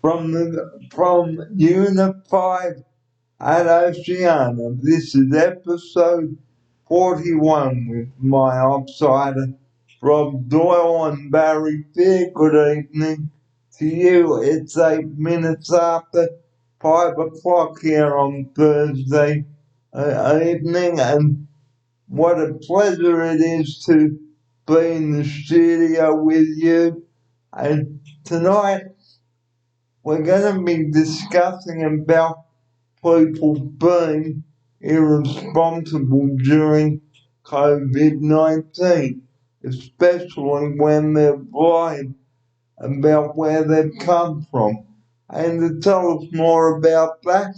from Unified at Oceana. This is episode 41 with my offsider, Rob Doyle and Barry Fear. Good evening to you. It's 8 minutes after 5 o'clock here on Thursday evening, and what a pleasure it is to be in the studio with you. And tonight we're going to be discussing about people being irresponsible during COVID-19, especially when they're blind about where they've come from. And to tell us more about that,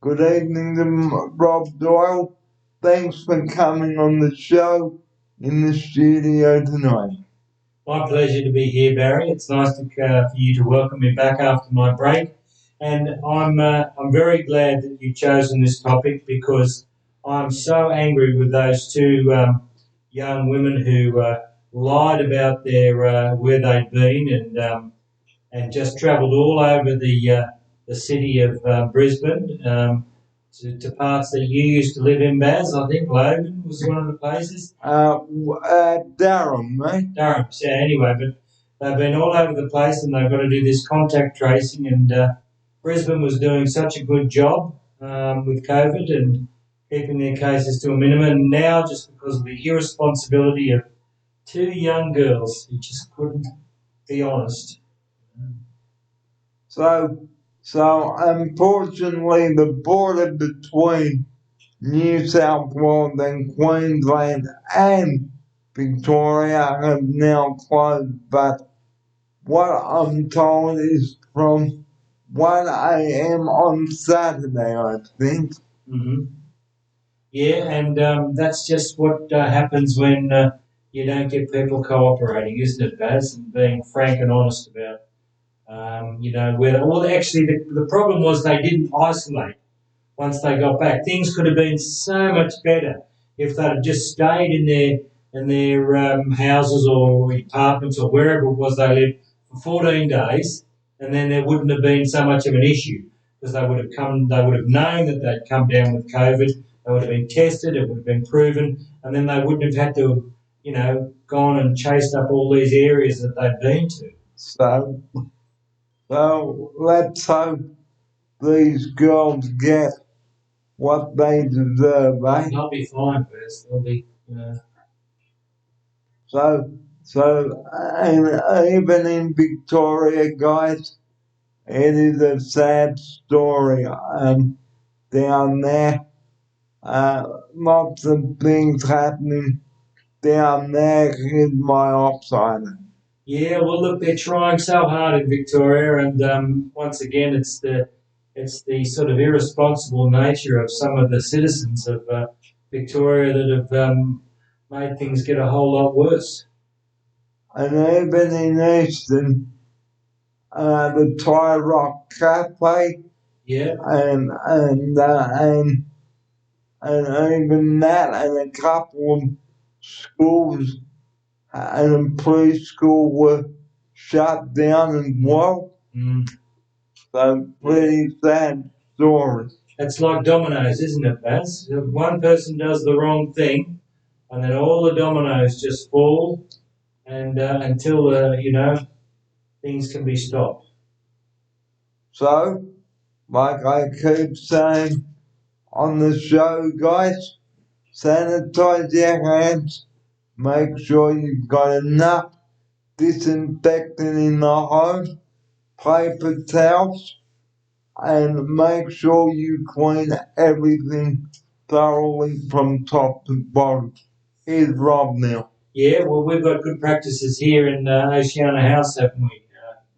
good evening to Rob Doyle. Thanks for coming on the show in the studio tonight. My pleasure to be here, Barry. It's nice for you to welcome me back after my break, and I'm very glad that you've chosen this topic because I'm so angry with those two young women who lied about their where they'd been and just travelled all over the city of Brisbane. To parts that you used to live in, Baz. I think Logan was one of the places. Durham, mate. Durham. So anyway, but they've been all over the place and they've got to do this contact tracing. And Brisbane was doing such a good job with COVID and keeping their cases to a minimum. And now, just because of the irresponsibility of two young girls, you just couldn't be honest. So unfortunately, the border between New South Wales and Queensland and Victoria have now closed, but what I'm told is from 1 a.m. on Saturday, I think. Mm-hmm. Yeah, and that's just what happens when you don't get people cooperating, isn't it, Baz? And being frank and honest about actually the problem was they didn't isolate once they got back. Things could have been so much better if they'd have just stayed in their houses or apartments or wherever it was they lived for 14 days, and then there wouldn't have been so much of an issue because they would have known that they'd come down with COVID. They would have been tested. It would have been proven, and then they wouldn't have had to, gone and chased up all these areas that they'd been to. So let's hope these girls get what they deserve, eh? They'll be fine, Bess. They'll be, And even in Victoria, guys, it is a sad story down there. Lots of things happening down there in my offside. Yeah, well, look, they're trying so hard in Victoria, and once again, it's the sort of irresponsible nature of some of the citizens of Victoria that have made things get a whole lot worse. And even in Easton, the Thai Rock Cafe, yeah, and even that, and a couple of schools and preschool were shut down as well. Mm. So pretty sad story. It's like dominoes, isn't it, Baz? One person does the wrong thing, and then all the dominoes just fall, and until things can be stopped. So, like I keep saying on the show, guys, sanitize your hands. Make sure you've got enough disinfectant in the home, paper towels, and make sure you clean everything thoroughly from top to bottom. Here's Rob now. Yeah, well, we've got good practices here in Oceana House, haven't we?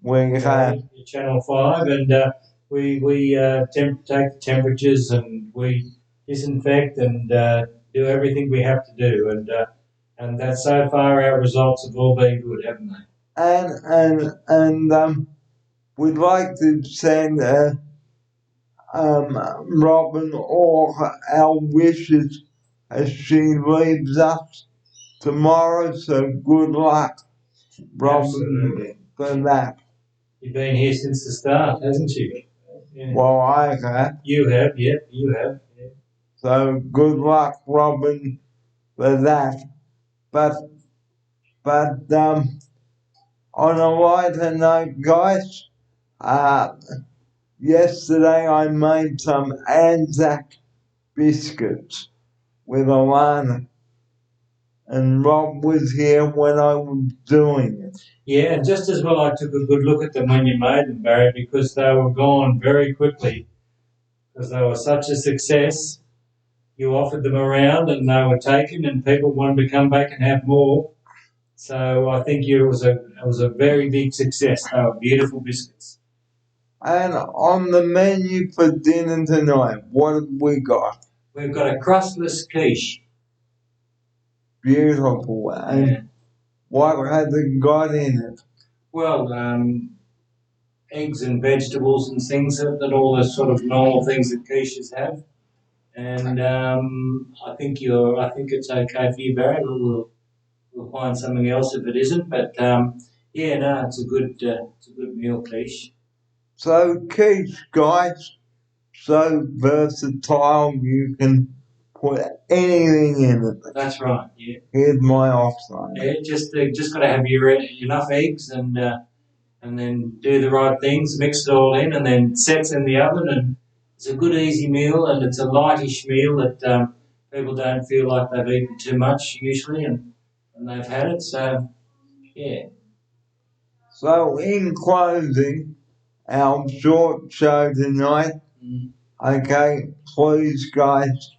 We have Channel 5, and we take the temperatures and we disinfect and do everything we have to do, and that so far our results have all been good, haven't they? And we'd like to send Robin all our wishes as she leaves us tomorrow. So good luck, Robin, Absolutely. for that. You've been here since the start, hasn't you? Yeah. Well, I have. You have, yep, you have. Yeah. So good luck, Robin, for that. But on a lighter note, guys, uh, yesterday I made some Anzac biscuits with Alana, and Rob was here when I was doing it. Yeah, and just as well I took a good look at them when you made them, Barry, because they were gone very quickly because they were such a success. You offered them around and they were taken, and people wanted to come back and have more. So I think it was a very big success. They were beautiful biscuits. And on the menu for dinner tonight, what have we got? We've got a crustless quiche. Beautiful. And Yeah. what has it got in it? Well, eggs and vegetables and things that all the sort of normal things that quiches have. And I think it's okay for you, Barry. But we'll find something else if it isn't. But yeah, no, it's a good meal, quiche. So quiche, guys, so versatile you can put anything in it. That's right. Yeah. Here's my offside. Yeah, just got to have your enough eggs and then do the right things, mix it all in, and then sets in the oven. And it's a good, easy meal, and it's a lightish meal that people don't feel like they've eaten too much usually, and they've had it. So yeah. So in closing, our short show tonight, okay, please guys,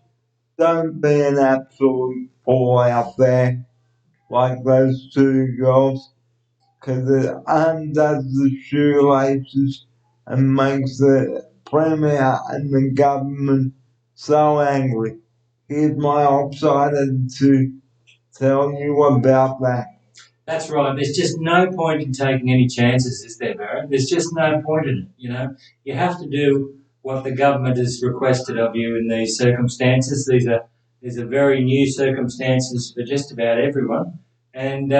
don't be an absolute fool out there like those two girls, because it undoes the shoelaces and makes the Premier and the government so angry. Here's my outsider to tell you about that. That's right. There's just no point in taking any chances, is there, Barrett? There's just no point in it. You know, you have to do what the government has requested of you in these circumstances. These are very new circumstances for just about everyone, and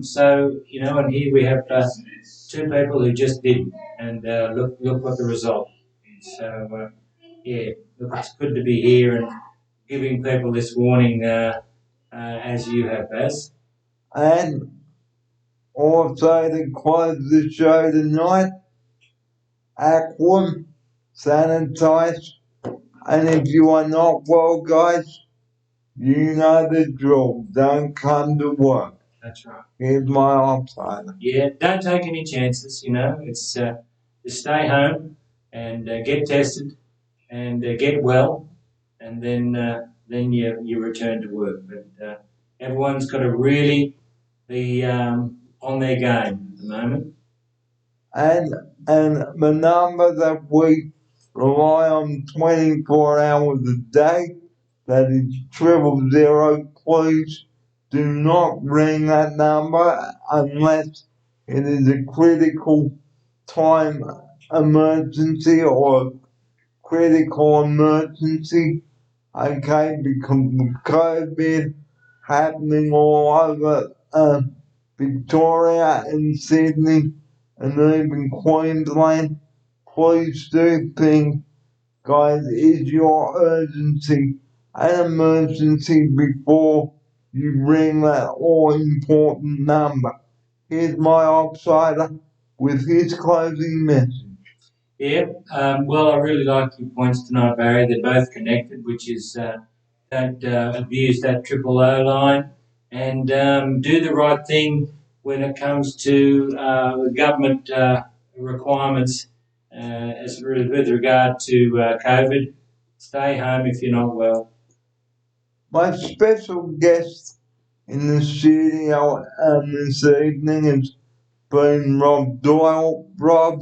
so you know. And here we have two people who just did, and look what the result is. So yeah, look, it's good to be here and giving people this warning as you have, Baz. And also to close the show tonight, Aquam, sanitize, and if you are not well, guys, you know the drill. Don't come to work. That's right. Here's my outsider. Yeah, don't take any chances. You know, it's just stay home and get tested and get well, and then you return to work. But everyone's got to really be on their game at the moment. And the number that we rely on 24 hours a day, that is 000. Please do not ring that number unless it is a critical time emergency or critical emergency, okay, because of COVID happening all over Victoria and Sydney and even Queensland. Please do think, guys, is your urgency an emergency before you ring that all important number. Here's my outsider with his closing message. Yeah, well, I really like your points tonight, Barry. They're both connected, which is don't abuse that triple O line and do the right thing when it comes to the government requirements with regard to COVID. Stay home if you're not well. My special guest in the studio this evening has been Rob Doyle. Rob,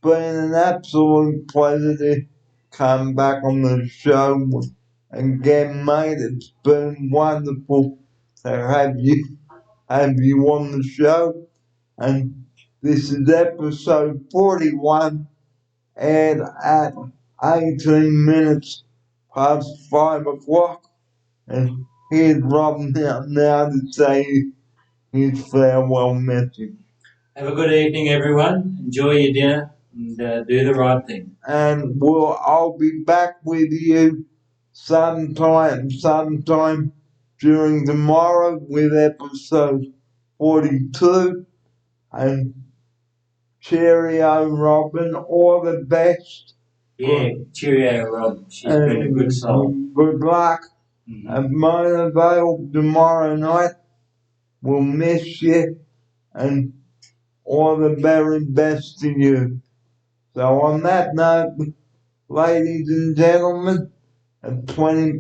been an absolute pleasure to come back on the show again, mate. It's been wonderful to have you on the show. And this is episode 41, and at 18 minutes past 5 o'clock. And here's Rob now to say his farewell message. Have a good evening, everyone. Enjoy your dinner and do the right thing. And I'll be back with you sometime during tomorrow with episode 42. And cheerio, Robin. All the best. Yeah, cheerio, Rob. She's been a good soul. Good luck at Mona Vale tomorrow night. We'll miss you, and all the very best to you. So on that note, ladies and gentlemen, at 20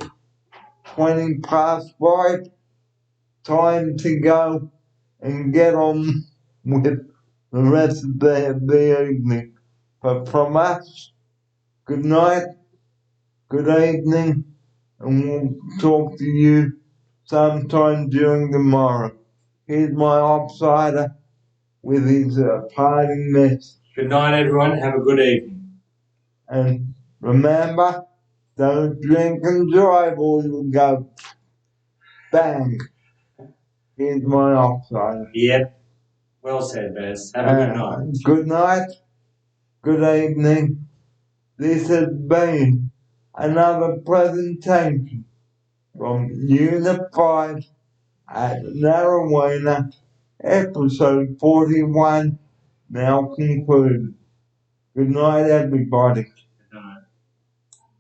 past 5, time to go and get on with the rest of the evening. But from us, good night, good evening, and we'll talk to you sometime during tomorrow. Here's my offsider with his parting message. Good night, everyone. Have a good evening. And remember, don't drink and drive or you'll go bang. Here's my offsider. Yep. Well said, Baz. Have a good night. Good night, good evening. This has been another presentation from Unified at Narrowena, episode 41, now concluded. Good night, everybody.